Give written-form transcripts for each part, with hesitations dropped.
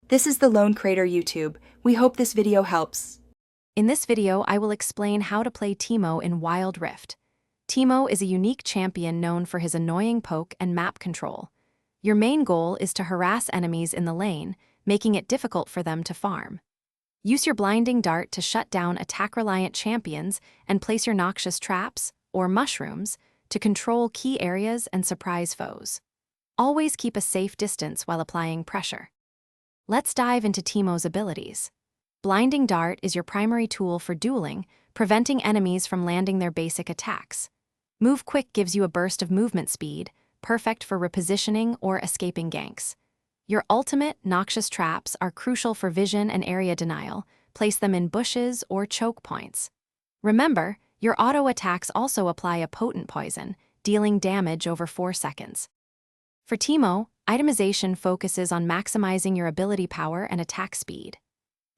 This is the Lone Crater YouTube. We hope this video helps. In this video, I will explain how to play Teemo in Wild Rift. Teemo is a unique champion known for his annoying poke and map control. Your main goal is to harass enemies in the lane, making it difficult for them to farm. Use your blinding dart to shut down attack-reliant champions and place your noxious traps, or mushrooms, to control key areas and surprise foes. Always keep a safe distance while applying pressure. Let's dive into Teemo's abilities. Blinding Dart is your primary tool for dueling, preventing enemies from landing their basic attacks. Move Quick gives you a burst of movement speed, perfect for repositioning or escaping ganks. Your ultimate, Noxious Traps, are crucial for vision and area denial. Place them in bushes or choke points. Remember, your auto attacks also apply a potent poison, dealing damage over 4 seconds. For Teemo, itemization focuses on maximizing your ability power and attack speed.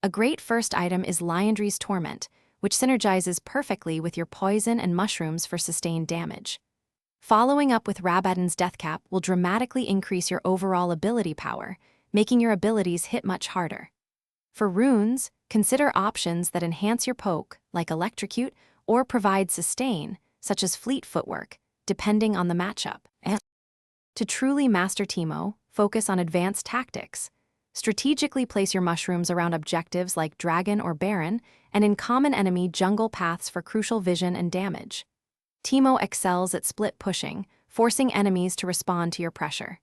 A great first item is Liandry's Torment, which synergizes perfectly with your poison and mushrooms for sustained damage. Following up with Rabadon's Deathcap will dramatically increase your overall ability power, making your abilities hit much harder. For runes, consider options that enhance your poke, like Electrocute, or provide sustain, such as Fleet Footwork, depending on the matchup. To truly master Teemo, focus on advanced tactics. Strategically place your mushrooms around objectives like Dragon or Baron, and in common enemy jungle paths for crucial vision and damage. Teemo excels at split pushing, forcing enemies to respond to your pressure.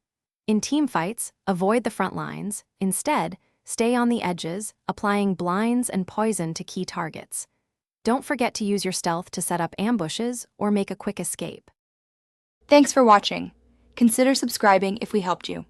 In team fights, avoid the front lines. Instead, stay on the edges, applying blinds and poison to key targets. Don't forget to use your stealth to set up ambushes or make a quick escape. Thanks for watching. Consider subscribing if we helped you.